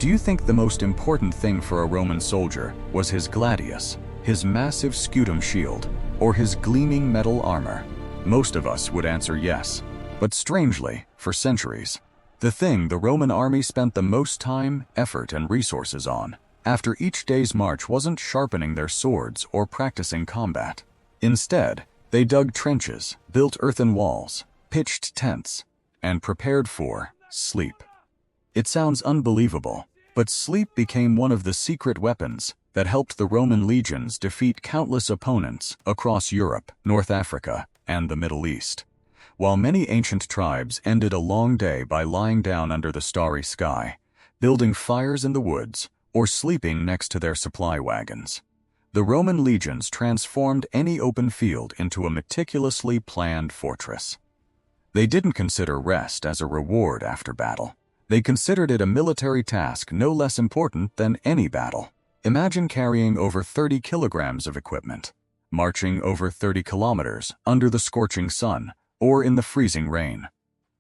Do you think the most important thing for a Roman soldier was his gladius, his massive scutum shield, or his gleaming metal armor? Most of us would answer yes. But strangely, for centuries, the thing the Roman army spent the most time, effort, and resources on after each day's march wasn't sharpening their swords or practicing combat. Instead, they dug trenches, built earthen walls, pitched tents, and prepared for sleep. It sounds unbelievable, but sleep became one of the secret weapons that helped the Roman legions defeat countless opponents across Europe, North Africa, and the Middle East. While many ancient tribes ended a long day by lying down under the starry sky, building fires in the woods, or sleeping next to their supply wagons, the Roman legions transformed any open field into a meticulously planned fortress. They didn't consider rest as a reward after battle. They considered it a military task no less important than any battle. Imagine carrying over 30 kilograms of equipment, marching over 30 kilometers under the scorching sun or in the freezing rain.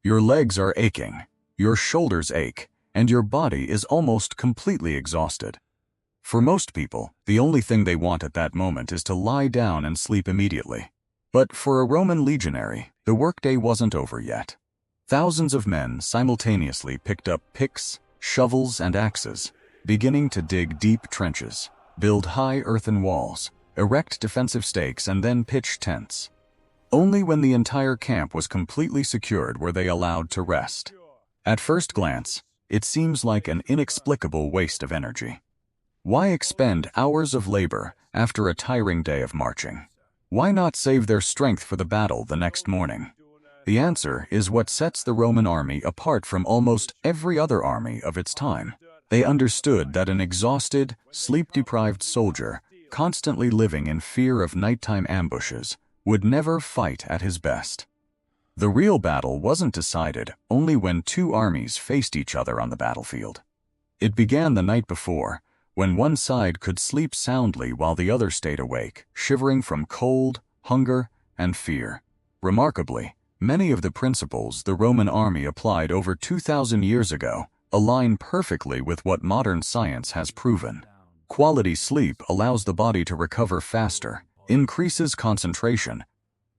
Your legs are aching, your shoulders ache, and your body is almost completely exhausted. For most people, the only thing they want at that moment is to lie down and sleep immediately. But for a Roman legionary, the workday wasn't over yet. Thousands of men simultaneously picked up picks, shovels, and axes, beginning to dig deep trenches, build high earthen walls, erect defensive stakes, and then pitch tents. Only when the entire camp was completely secured were they allowed to rest. At first glance, it seems like an inexplicable waste of energy. Why expend hours of labor after a tiring day of marching? Why not save their strength for the battle the next morning? The answer is what sets the Roman army apart from almost every other army of its time. They understood that an exhausted, sleep-deprived soldier, constantly living in fear of nighttime ambushes, would never fight at his best. The real battle wasn't decided only when two armies faced each other on the battlefield. It began the night before, when one side could sleep soundly while the other stayed awake, shivering from cold, hunger, and fear. Remarkably, many of the principles the Roman army applied over 2,000 years ago align perfectly with what modern science has proven. Quality sleep allows the body to recover faster, increases concentration,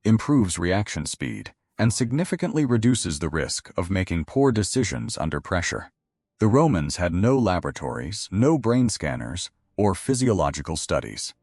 improves reaction speed, and significantly reduces the risk of making poor decisions under pressure. The Romans had no laboratories, no brain scanners, or physiological studies.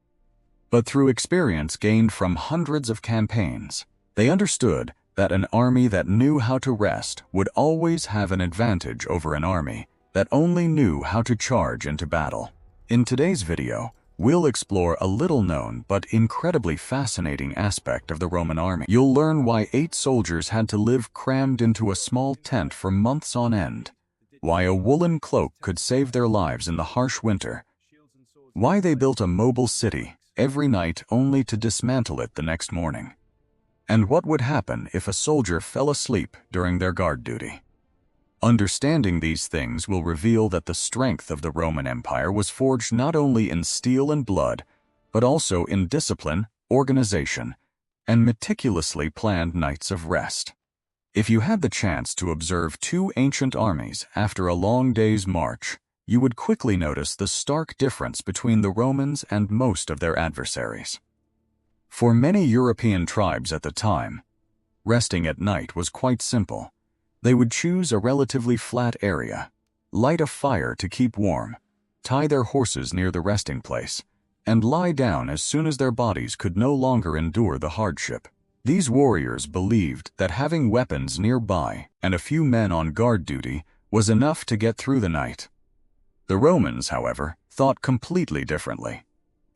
But through experience gained from hundreds of campaigns, they understood that an army that knew how to rest would always have an advantage over an army that only knew how to charge into battle. In today's video, we'll explore a little-known but incredibly fascinating aspect of the Roman army. You'll learn why 8 soldiers had to live crammed into a small tent for months on end, why a woolen cloak could save their lives in the harsh winter, why they built a mobile city every night only to dismantle it the next morning, and what would happen if a soldier fell asleep during their guard duty. Understanding these things will reveal that the strength of the Roman Empire was forged not only in steel and blood, but also in discipline, organization, and meticulously planned nights of rest. If you had the chance to observe 2 ancient armies after a long day's march, you would quickly notice the stark difference between the Romans and most of their adversaries. For many European tribes at the time, resting at night was quite simple. They would choose a relatively flat area, light a fire to keep warm, tie their horses near the resting place, and lie down as soon as their bodies could no longer endure the hardship. These warriors believed that having weapons nearby and a few men on guard duty was enough to get through the night. The Romans, however, thought completely differently.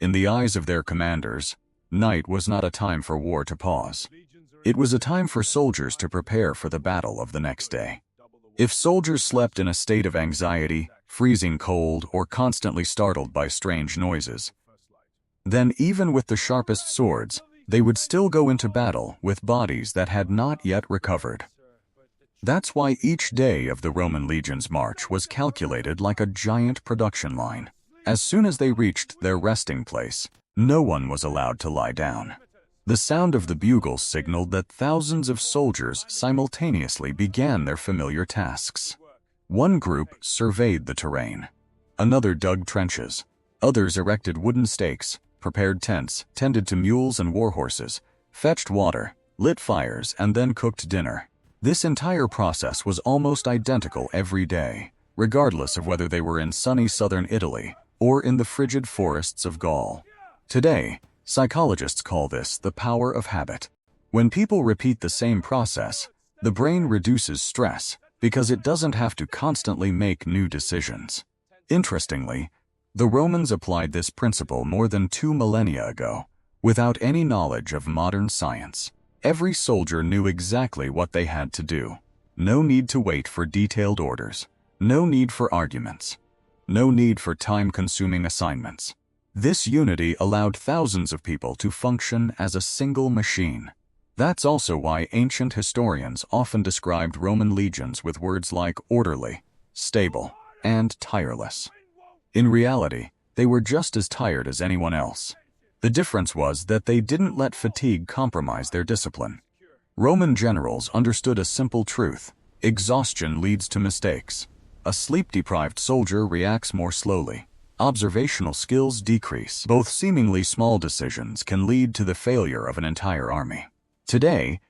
In the eyes of their commanders, night was not a time for war to pause. It was a time for soldiers to prepare for the battle of the next day. If soldiers slept in a state of anxiety, freezing cold, or constantly startled by strange noises, then even with the sharpest swords, they would still go into battle with bodies that had not yet recovered. That's why each day of the Roman legion's march was calculated like a giant production line. As soon as they reached their resting place, no one was allowed to lie down. The sound of the bugle signaled that thousands of soldiers simultaneously began their familiar tasks. One group surveyed the terrain. Another dug trenches. Others erected wooden stakes, prepared tents, tended to mules and warhorses, fetched water, lit fires, and then cooked dinner. This entire process was almost identical every day, regardless of whether they were in sunny southern Italy or in the frigid forests of Gaul. Today, psychologists call this the power of habit. When people repeat the same process, the brain reduces stress because it doesn't have to constantly make new decisions. Interestingly, the Romans applied this principle more than 2 millennia ago, without any knowledge of modern science. Every soldier knew exactly what they had to do. No need to wait for detailed orders. No need for arguments. No need for time-consuming assignments. This unity allowed thousands of people to function as a single machine. That's also why ancient historians often described Roman legions with words like orderly, stable, and tireless. In reality, they were just as tired as anyone else. The difference was that they didn't let fatigue compromise their discipline. Roman generals understood a simple truth: exhaustion leads to mistakes. A sleep-deprived soldier reacts more slowly. Observational skills decrease. Both seemingly small decisions can lead to the failure of an entire army. Today,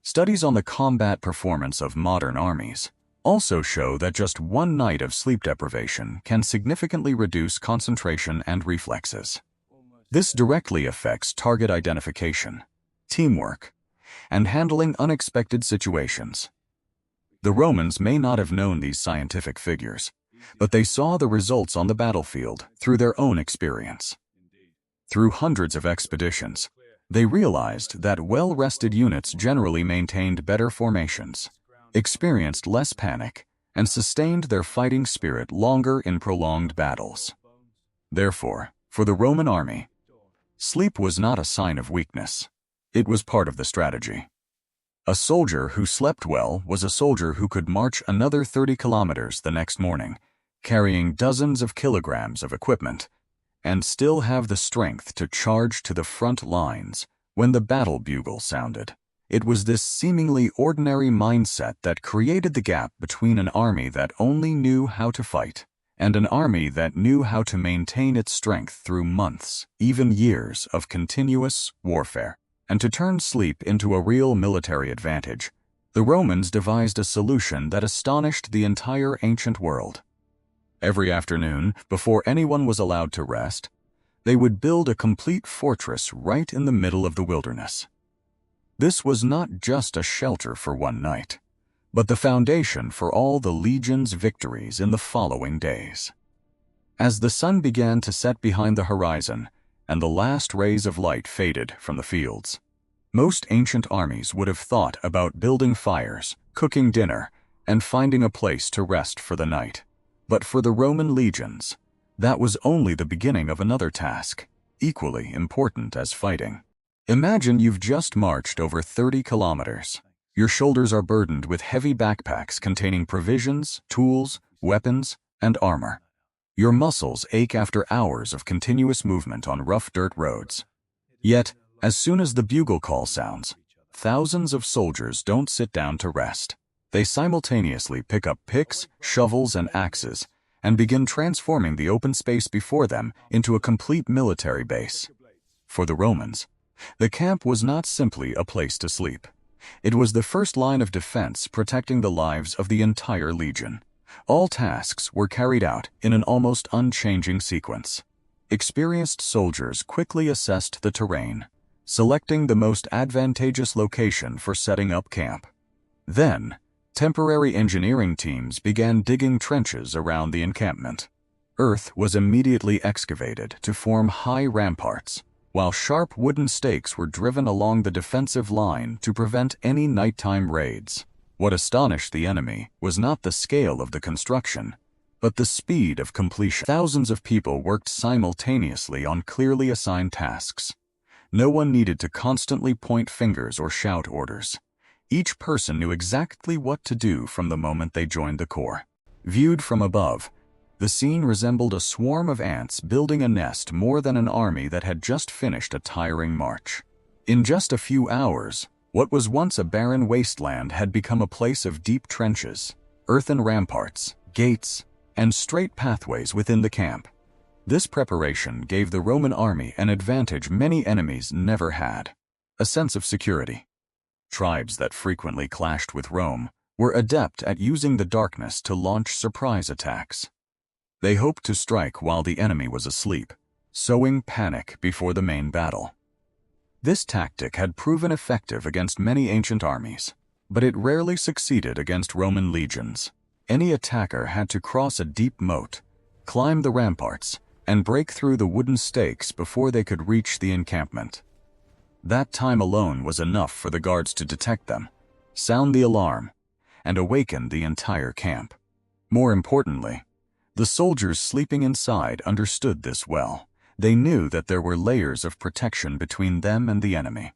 studies on the combat performance of modern armies also show that just one night of sleep deprivation can significantly reduce concentration and reflexes. This directly affects target identification, teamwork, and handling unexpected situations. The Romans may not have known these scientific figures, but they saw the results on the battlefield through their own experience. Through hundreds of expeditions, they realized that well-rested units generally maintained better formations, experienced less panic, and sustained their fighting spirit longer in prolonged battles. Therefore, for the Roman army, sleep was not a sign of weakness. It was part of the strategy. A soldier who slept well was a soldier who could march another 30 kilometers the next morning, carrying dozens of kilograms of equipment, and still have the strength to charge to the front lines when the battle bugle sounded. It was this seemingly ordinary mindset that created the gap between an army that only knew how to fight and an army that knew how to maintain its strength through months, even years of continuous warfare. And to turn sleep into a real military advantage, the Romans devised a solution that astonished the entire ancient world. Every afternoon, before anyone was allowed to rest, they would build a complete fortress right in the middle of the wilderness. This was not just a shelter for one night, but the foundation for all the legion's victories in the following days. As the sun began to set behind the horizon and the last rays of light faded from the fields, most ancient armies would have thought about building fires, cooking dinner, and finding a place to rest for the night. But for the Roman legions, that was only the beginning of another task, equally important as fighting. Imagine you've just marched over 30 kilometers. Your shoulders are burdened with heavy backpacks containing provisions, tools, weapons, and armor. Your muscles ache after hours of continuous movement on rough dirt roads. Yet, as soon as the bugle call sounds, thousands of soldiers don't sit down to rest. They simultaneously pick up picks, shovels, and axes and begin transforming the open space before them into a complete military base. For the Romans, the camp was not simply a place to sleep. It was the first line of defense protecting the lives of the entire legion. All tasks were carried out in an almost unchanging sequence. Experienced soldiers quickly assessed the terrain, selecting the most advantageous location for setting up camp. Then, temporary engineering teams began digging trenches around the encampment. Earth was immediately excavated to form high ramparts, while sharp wooden stakes were driven along the defensive line to prevent any nighttime raids. What astonished the enemy was not the scale of the construction, but the speed of completion. Thousands of people worked simultaneously on clearly assigned tasks. No one needed to constantly point fingers or shout orders. Each person knew exactly what to do from the moment they joined the corps. Viewed from above, the scene resembled a swarm of ants building a nest more than an army that had just finished a tiring march. In just a few hours, what was once a barren wasteland had become a place of deep trenches, earthen ramparts, gates, and straight pathways within the camp. This preparation gave the Roman army an advantage many enemies never had: a sense of security. Tribes that frequently clashed with Rome were adept at using the darkness to launch surprise attacks. They hoped to strike while the enemy was asleep, sowing panic before the main battle. This tactic had proven effective against many ancient armies, but it rarely succeeded against Roman legions. Any attacker had to cross a deep moat, climb the ramparts, and break through the wooden stakes before they could reach the encampment. That time alone was enough for the guards to detect them, sound the alarm, and awaken the entire camp. More importantly, the soldiers sleeping inside understood this well. They knew that there were layers of protection between them and the enemy.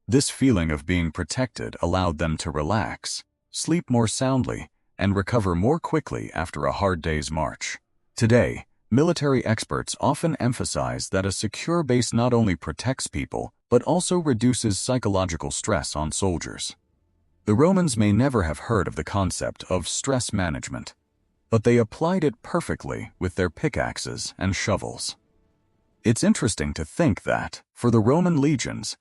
This feeling of being protected allowed them to relax, sleep more soundly, and recover more quickly after a hard day's march. Today, military experts often emphasize that a secure base not only protects people, but also reduces psychological stress on soldiers. The Romans may never have heard of the concept of stress management, but they applied it perfectly with their pickaxes and shovels. It's interesting to think that, for the Roman legions,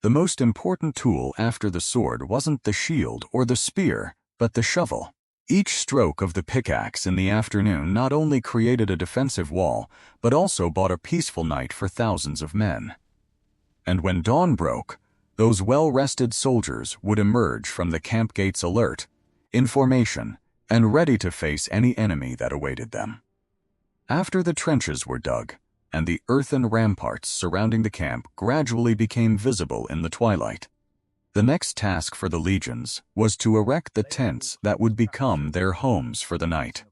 the most important tool after the sword wasn't the shield or the spear, but the shovel. Each stroke of the pickaxe in the afternoon not only created a defensive wall, but also bought a peaceful night for thousands of men. And when dawn broke, those well-rested soldiers would emerge from the camp gates alert, in formation, and ready to face any enemy that awaited them. After the trenches were dug, and the earthen ramparts surrounding the camp gradually became visible in the twilight, the next task for the legions was to erect the tents that would become their homes for the night.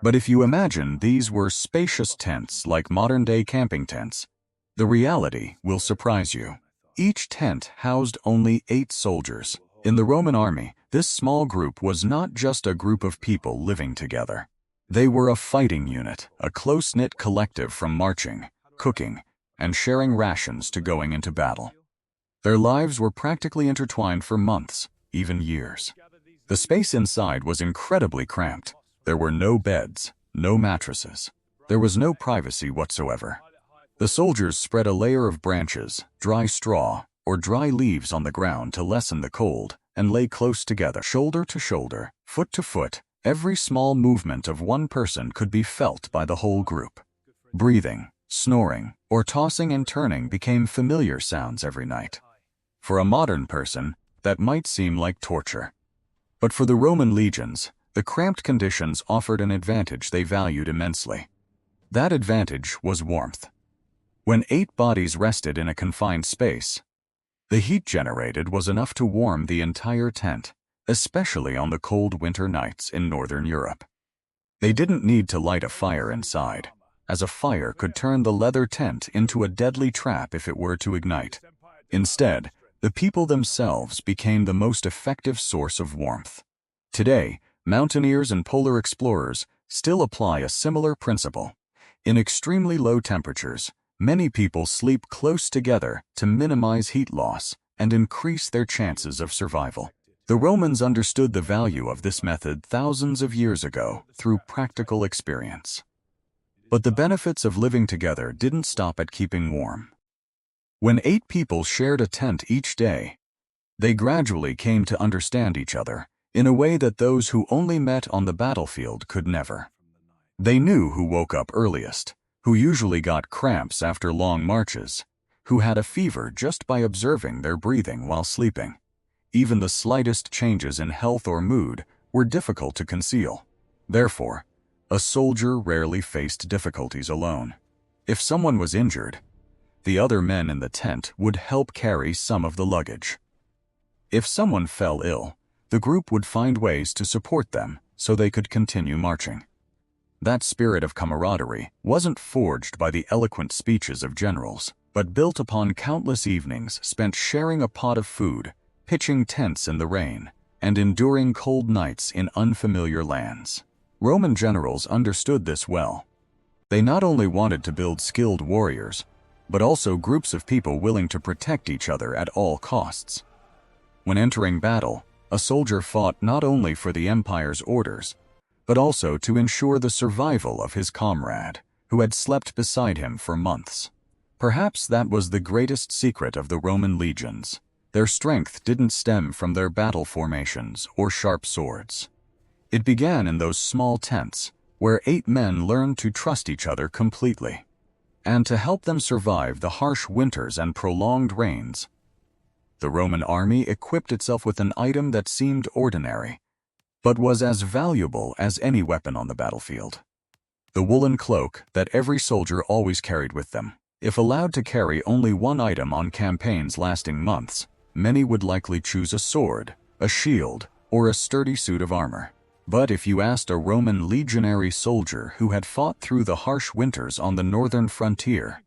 But if you imagine these were spacious tents like modern-day camping tents, the reality will surprise you. Each tent housed only 8 soldiers. In the Roman army, this small group was not just a group of people living together. They were a fighting unit, a close-knit collective from marching, cooking, and sharing rations to going into battle. Their lives were practically intertwined for months, even years. The space inside was incredibly cramped. There were no beds, no mattresses. There was no privacy whatsoever. The soldiers spread a layer of branches, dry straw, or dry leaves on the ground to lessen the cold, and lay close together, shoulder to shoulder, foot to foot. Every small movement of one person could be felt by the whole group. Breathing, snoring, or tossing and turning became familiar sounds every night. For a modern person, that might seem like torture. But for the Roman legions, the cramped conditions offered an advantage they valued immensely. That advantage was warmth. When 8 bodies rested in a confined space, the heat generated was enough to warm the entire tent, especially on the cold winter nights in Northern Europe. They didn't need to light a fire inside, as a fire could turn the leather tent into a deadly trap if it were to ignite. Instead, the people themselves became the most effective source of warmth. Today, mountaineers and polar explorers still apply a similar principle. In extremely low temperatures, many people sleep close together to minimize heat loss and increase their chances of survival. The Romans understood the value of this method thousands of years ago through practical experience. But the benefits of living together didn't stop at keeping warm. When 8 people shared a tent each day, they gradually came to understand each other in a way that those who only met on the battlefield could never. They knew who woke up earliest, who usually got cramps after long marches, who had a fever just by observing their breathing while sleeping. Even the slightest changes in health or mood were difficult to conceal. Therefore, a soldier rarely faced difficulties alone. If someone was injured, the other men in the tent would help carry some of the luggage. If someone fell ill, the group would find ways to support them so they could continue marching. That spirit of camaraderie wasn't forged by the eloquent speeches of generals, but built upon countless evenings spent sharing a pot of food, pitching tents in the rain, and enduring cold nights in unfamiliar lands. Roman generals understood this well. They not only wanted to build skilled warriors, but also groups of people willing to protect each other at all costs. When entering battle, a soldier fought not only for the empire's orders, but also to ensure the survival of his comrade, who had slept beside him for months. Perhaps that was the greatest secret of the Roman legions. Their strength didn't stem from their battle formations or sharp swords. It began in those small tents, where 8 men learned to trust each other completely. And to help them survive the harsh winters and prolonged rains, the Roman army equipped itself with an item that seemed ordinary, but was as valuable as any weapon on the battlefield. The woolen cloak that every soldier always carried with them. If allowed to carry only one item on campaigns lasting months, many would likely choose a sword, a shield, or a sturdy suit of armor. But if you asked a Roman legionary soldier who had fought through the harsh winters on the northern frontier,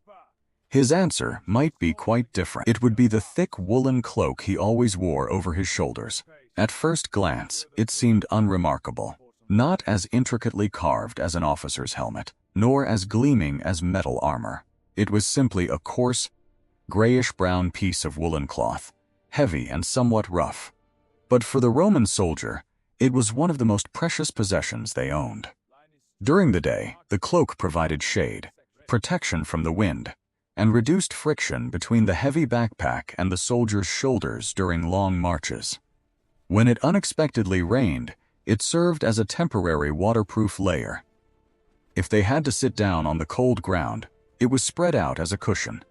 his answer might be quite different. It would be the thick woolen cloak he always wore over his shoulders. At first glance, it seemed unremarkable. Not as intricately carved as an officer's helmet, nor as gleaming as metal armor. It was simply a coarse, grayish-brown piece of woolen cloth, heavy and somewhat rough. But for the Roman soldier, it was one of the most precious possessions they owned. During the day, the cloak provided shade, protection from the wind, and reduced friction between the heavy backpack and the soldier's shoulders during long marches. When it unexpectedly rained, it served as a temporary waterproof layer. If they had to sit down on the cold ground, it was spread out as a cushion.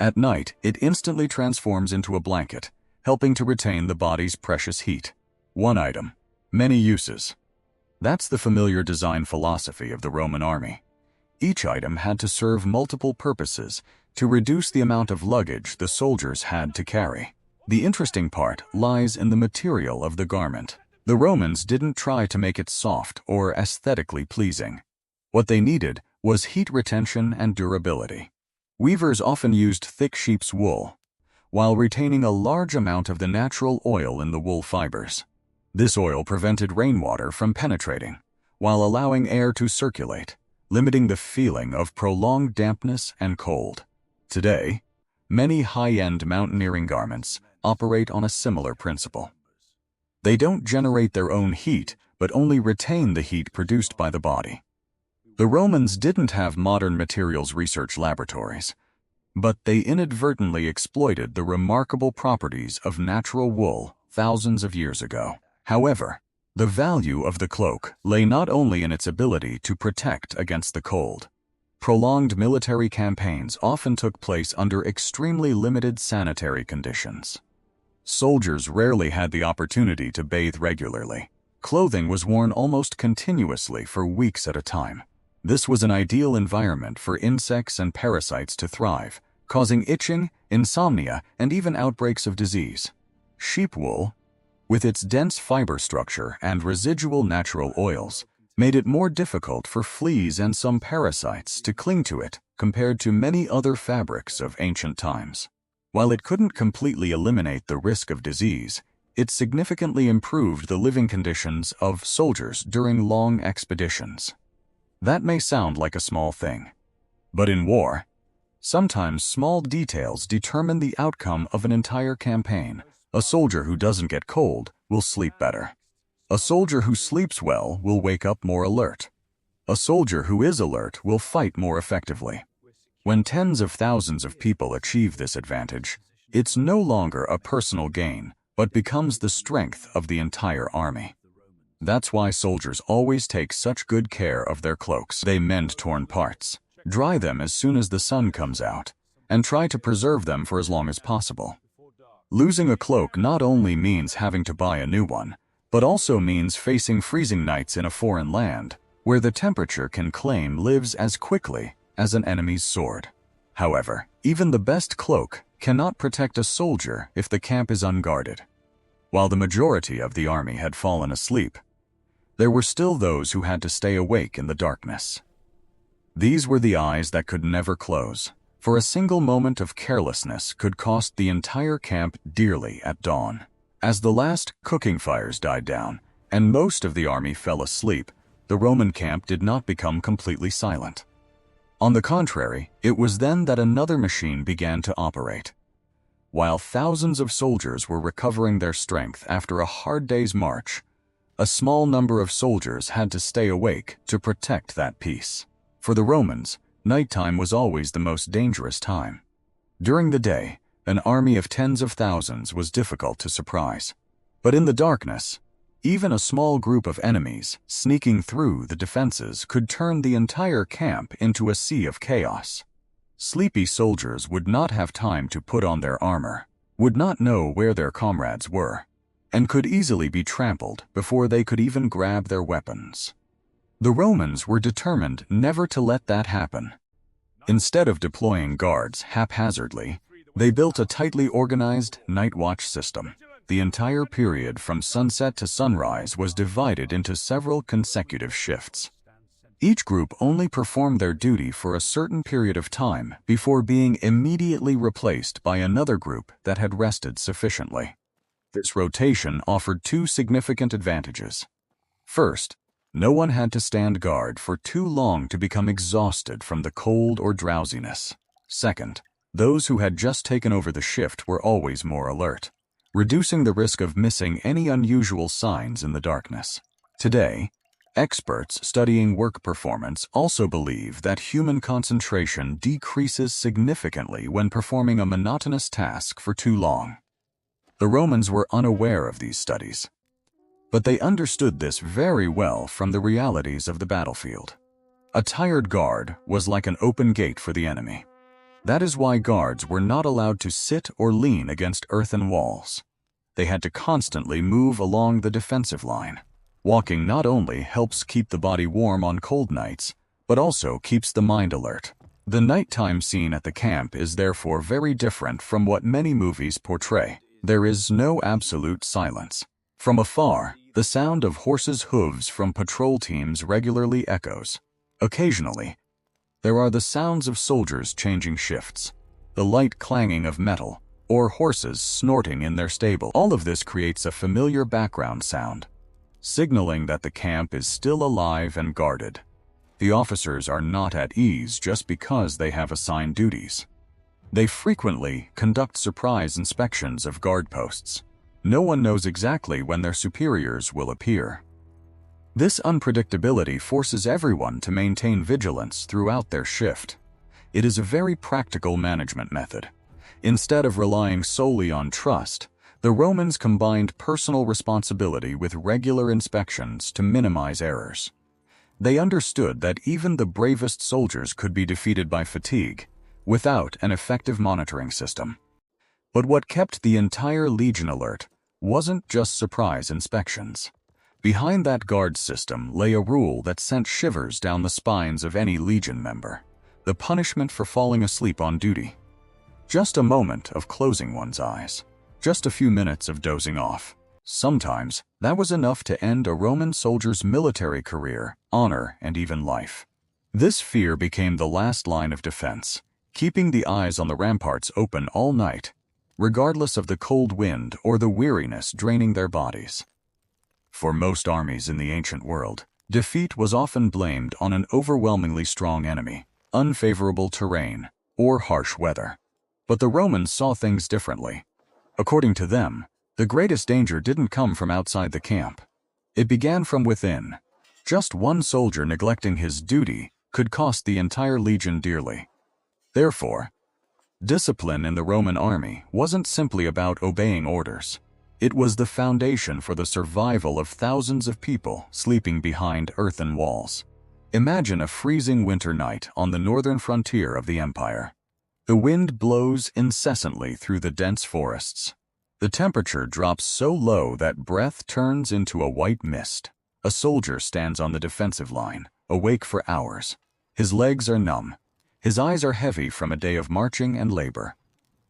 At night, it instantly transforms into a blanket, helping to retain the body's precious heat. One item, many uses. That's the familiar design philosophy of the Roman army. Each item had to serve multiple purposes to reduce the amount of luggage the soldiers had to carry. The interesting part lies in the material of the garment. The Romans didn't try to make it soft or aesthetically pleasing. What they needed was heat retention and durability. Weavers often used thick sheep's wool, while retaining a large amount of the natural oil in the wool fibers. This oil prevented rainwater from penetrating, while allowing air to circulate, limiting the feeling of prolonged dampness and cold. Today, many high-end mountaineering garments operate on a similar principle. They don't generate their own heat, but only retain the heat produced by the body. The Romans didn't have modern materials research laboratories, but they inadvertently exploited the remarkable properties of natural wool thousands of years ago. However, the value of the cloak lay not only in its ability to protect against the cold. Prolonged military campaigns often took place under extremely limited sanitary conditions. Soldiers rarely had the opportunity to bathe regularly. Clothing was worn almost continuously for weeks at a time. This was an ideal environment for insects and parasites to thrive, causing itching, insomnia, and even outbreaks of disease. Sheep wool, with its dense fiber structure and residual natural oils, made it more difficult for fleas and some parasites to cling to it compared to many other fabrics of ancient times. While it couldn't completely eliminate the risk of disease, it significantly improved the living conditions of soldiers during long expeditions. That may sound like a small thing, but in war, sometimes small details determine the outcome of an entire campaign. A soldier who doesn't get cold will sleep better. A soldier who sleeps well will wake up more alert. A soldier who is alert will fight more effectively. When tens of thousands of people achieve this advantage, it's no longer a personal gain, but becomes the strength of the entire army. That's why soldiers always take such good care of their cloaks. They mend torn parts, dry them as soon as the sun comes out, and try to preserve them for as long as possible. Losing a cloak not only means having to buy a new one, but also means facing freezing nights in a foreign land, where the temperature can claim lives as quickly as an enemy's sword. However, even the best cloak cannot protect a soldier if the camp is unguarded. While the majority of the army had fallen asleep, there were still those who had to stay awake in the darkness. These were the eyes that could never close, for a single moment of carelessness could cost the entire camp dearly at dawn. As the last cooking fires died down and most of the army fell asleep, the Roman camp did not become completely silent. On the contrary, it was then that another machine began to operate. While thousands of soldiers were recovering their strength after a hard day's march, A small number of soldiers had to stay awake to protect that peace. For the Romans, nighttime was always the most dangerous time. During the day, an army of tens of thousands was difficult to surprise. But in the darkness, even a small group of enemies sneaking through the defenses could turn the entire camp into a sea of chaos. Sleepy soldiers would not have time to put on their armor, would not know where their comrades were, and could easily be trampled before they could even grab their weapons. The Romans were determined never to let that happen. Instead of deploying guards haphazardly, they built a tightly organized night watch system. The entire period from sunset to sunrise was divided into several consecutive shifts. Each group only performed their duty for a certain period of time before being immediately replaced by another group that had rested sufficiently. This rotation offered two significant advantages. First, no one had to stand guard for too long to become exhausted from the cold or drowsiness. Second, those who had just taken over the shift were always more alert, reducing the risk of missing any unusual signs in the darkness. Today, experts studying work performance also believe that human concentration decreases significantly when performing a monotonous task for too long. The Romans were unaware of these studies, but they understood this very well from the realities of the battlefield. A tired guard was like an open gate for the enemy. That is why guards were not allowed to sit or lean against earthen walls. They had to constantly move along the defensive line. Walking not only helps keep the body warm on cold nights, but also keeps the mind alert. The nighttime scene at the camp is therefore very different from what many movies portray. There is no absolute silence. From afar, the sound of horses' hooves from patrol teams regularly echoes. Occasionally, there are the sounds of soldiers changing shifts, the light clanging of metal, or horses snorting in their stable. All of this creates a familiar background sound, signaling that the camp is still alive and guarded. The officers are not at ease just because they have assigned duties. They frequently conduct surprise inspections of guard posts. No one knows exactly when their superiors will appear. This unpredictability forces everyone to maintain vigilance throughout their shift. It is a very practical management method. Instead of relying solely on trust, the Romans combined personal responsibility with regular inspections to minimize errors. They understood that even the bravest soldiers could be defeated by fatigue without an effective monitoring system. But what kept the entire legion alert wasn't just surprise inspections. Behind that guard system lay a rule that sent shivers down the spines of any legion member: the punishment for falling asleep on duty. Just a moment of closing one's eyes, just a few minutes of dozing off. Sometimes that was enough to end a Roman soldier's military career, honor, and even life. This fear became the last line of defense, keeping the eyes on the ramparts open all night, regardless of the cold wind or the weariness draining their bodies. For most armies in the ancient world, defeat was often blamed on an overwhelmingly strong enemy, unfavorable terrain, or harsh weather. But the Romans saw things differently. According to them, the greatest danger didn't come from outside the camp. It began from within. Just one soldier neglecting his duty could cost the entire legion dearly. Therefore, discipline in the Roman army wasn't simply about obeying orders. It was the foundation for the survival of thousands of people sleeping behind earthen walls. Imagine a freezing winter night on the northern frontier of the empire. The wind blows incessantly through the dense forests. The temperature drops so low that breath turns into a white mist. A soldier stands on the defensive line, awake for hours. His legs are numb. His eyes are heavy from a day of marching and labor.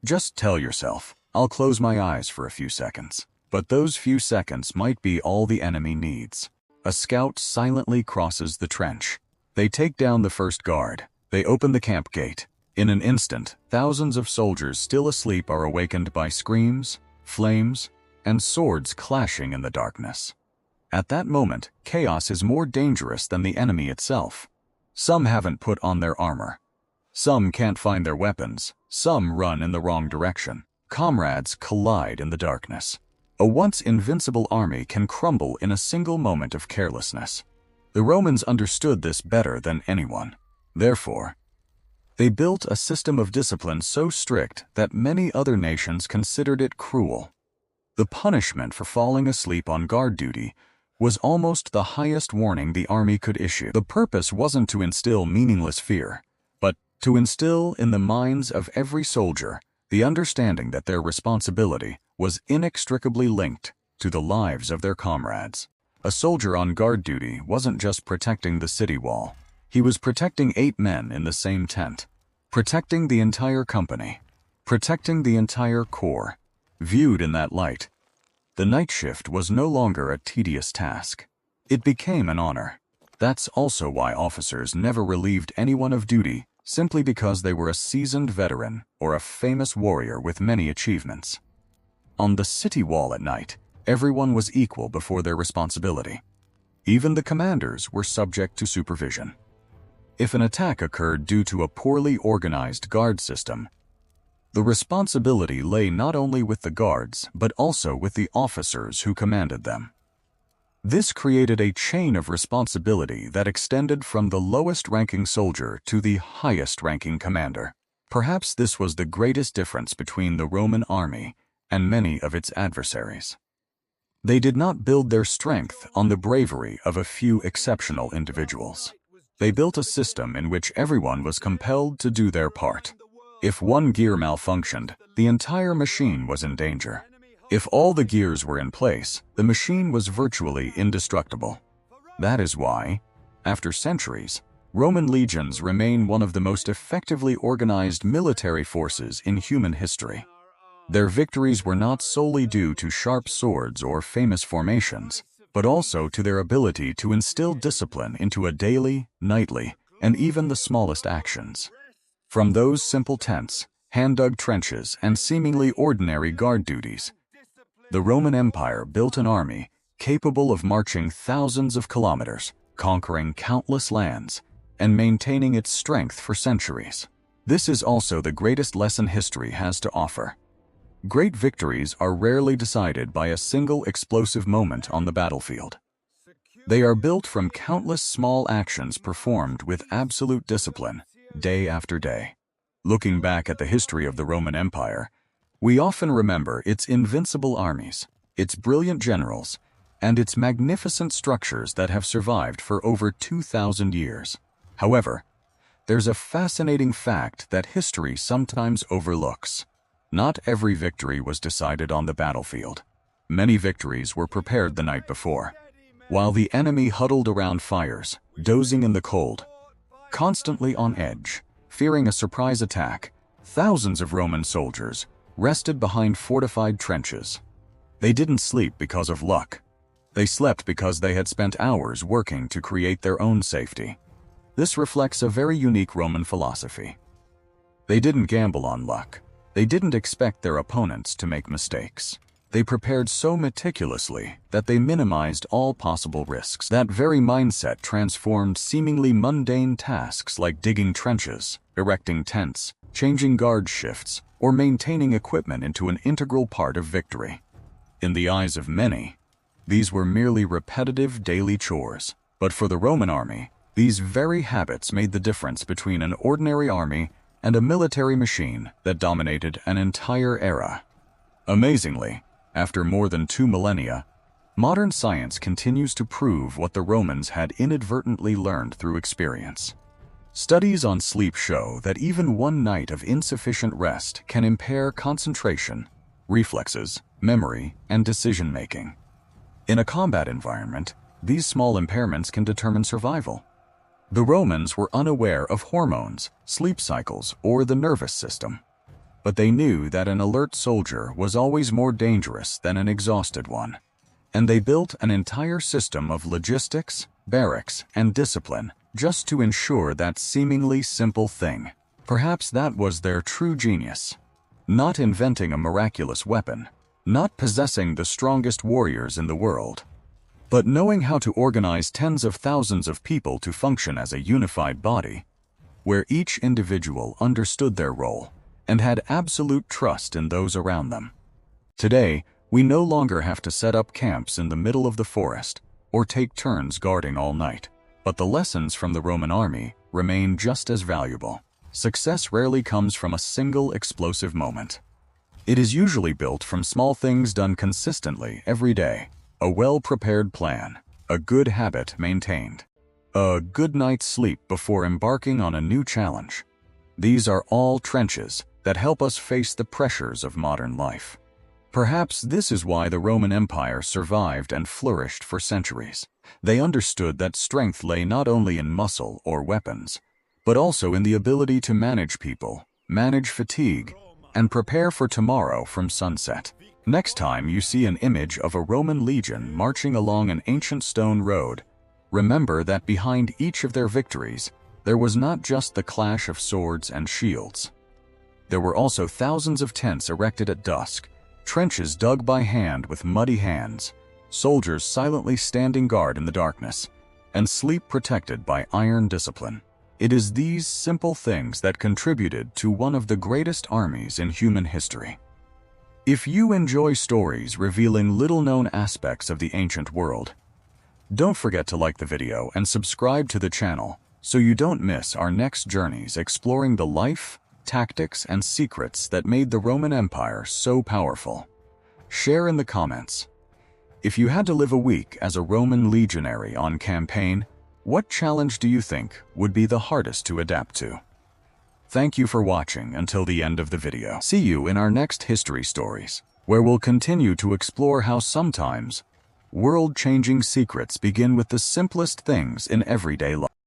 Just tell yourself, I'll close my eyes for a few seconds. But those few seconds might be all the enemy needs. A scout silently crosses the trench. They take down the first guard. They open the camp gate. In an instant, thousands of soldiers still asleep are awakened by screams, flames, and swords clashing in the darkness. At that moment, chaos is more dangerous than the enemy itself. Some haven't put on their armor. Some can't find their weapons. Some run in the wrong direction. Comrades collide in the darkness. A once invincible army can crumble in a single moment of carelessness. The Romans understood this better than anyone. Therefore, they built a system of discipline so strict that many other nations considered it cruel. The punishment for falling asleep on guard duty was almost the highest warning the army could issue. The purpose wasn't to instill meaningless fear, but to instill in the minds of every soldier the understanding that their responsibility was inextricably linked to the lives of their comrades. A soldier on guard duty wasn't just protecting the city wall. He was protecting 8 men in the same tent, protecting the entire company, protecting the entire corps. Viewed in that light, the night shift was no longer a tedious task. It became an honor. That's also why officers never relieved anyone of duty simply because they were a seasoned veteran or a famous warrior with many achievements. On the city wall at night, everyone was equal before their responsibility. Even the commanders were subject to supervision. If an attack occurred due to a poorly organized guard system, the responsibility lay not only with the guards, but also with the officers who commanded them. This created a chain of responsibility that extended from the lowest-ranking soldier to the highest-ranking commander. Perhaps this was the greatest difference between the Roman army and many of its adversaries. They did not build their strength on the bravery of a few exceptional individuals. They built a system in which everyone was compelled to do their part. If one gear malfunctioned, the entire machine was in danger. If all the gears were in place, the machine was virtually indestructible. That is why, after centuries, Roman legions remain one of the most effectively organized military forces in human history. Their victories were not solely due to sharp swords or famous formations, but also to their ability to instill discipline into a daily, nightly, and even the smallest actions. From those simple tents, hand-dug trenches, and seemingly ordinary guard duties, the Roman Empire built an army capable of marching thousands of kilometers, conquering countless lands, and maintaining its strength for centuries. This is also the greatest lesson history has to offer. Great victories are rarely decided by a single explosive moment on the battlefield. They are built from countless small actions performed with absolute discipline, day after day. Looking back at the history of the Roman Empire, we often remember its invincible armies, its brilliant generals, and its magnificent structures that have survived for over 2,000 years. However, there's a fascinating fact that history sometimes overlooks. Not every victory was decided on the battlefield. Many victories were prepared the night before. While the enemy huddled around fires, dozing in the cold, constantly on edge, fearing a surprise attack, thousands of Roman soldiers rested behind fortified trenches. They didn't sleep because of luck. They slept because they had spent hours working to create their own safety. This reflects a very unique Roman philosophy. They didn't gamble on luck. They didn't expect their opponents to make mistakes. They prepared so meticulously that they minimized all possible risks. That very mindset transformed seemingly mundane tasks like digging trenches, erecting tents, changing guard shifts, or maintaining equipment into an integral part of victory. In the eyes of many, these were merely repetitive daily chores. But for the Roman army, these very habits made the difference between an ordinary army and a military machine that dominated an entire era. Amazingly, after more than 2 millennia, modern science continues to prove what the Romans had inadvertently learned through experience. Studies on sleep show that even one night of insufficient rest can impair concentration, reflexes, memory, and decision-making. In a combat environment, these small impairments can determine survival. The Romans were unaware of hormones, sleep cycles, or the nervous system. But they knew that an alert soldier was always more dangerous than an exhausted one. And they built an entire system of logistics, barracks, and discipline just to ensure that seemingly simple thing. Perhaps that was their true genius. Not inventing a miraculous weapon, not possessing the strongest warriors in the world, but knowing how to organize tens of thousands of people to function as a unified body, where each individual understood their role and had absolute trust in those around them. Today, We no longer have to set up camps in the middle of the forest or take turns guarding all night. But the lessons from the Roman army remain just as valuable. Success rarely comes from a single explosive moment. It is usually built from small things done consistently every day. A well-prepared plan, a good habit maintained, a good night's sleep before embarking on a new challenge. These are all trenches that help us face the pressures of modern life. Perhaps this is why the Roman Empire survived and flourished for centuries. They understood that strength lay not only in muscle or weapons, but also in the ability to manage people, manage fatigue, and prepare for tomorrow from sunset. Next time you see an image of a Roman legion marching along an ancient stone road, remember that behind each of their victories, there was not just the clash of swords and shields. There were also thousands of tents erected at dusk, trenches dug by hand with muddy hands, soldiers silently standing guard in the darkness, and sleep protected by iron discipline. It is these simple things that contributed to one of the greatest armies in human history. If you enjoy stories revealing little-known aspects of the ancient world, don't forget to like the video and subscribe to the channel so you don't miss our next journeys exploring the life, tactics, and secrets that made the Roman Empire so powerful. Share in the comments. If you had to live a week as a Roman legionary on campaign, what challenge do you think would be the hardest to adapt to? Thank you for watching until the end of the video. See you in our next history stories, where we'll continue to explore how sometimes world-changing secrets begin with the simplest things in everyday life.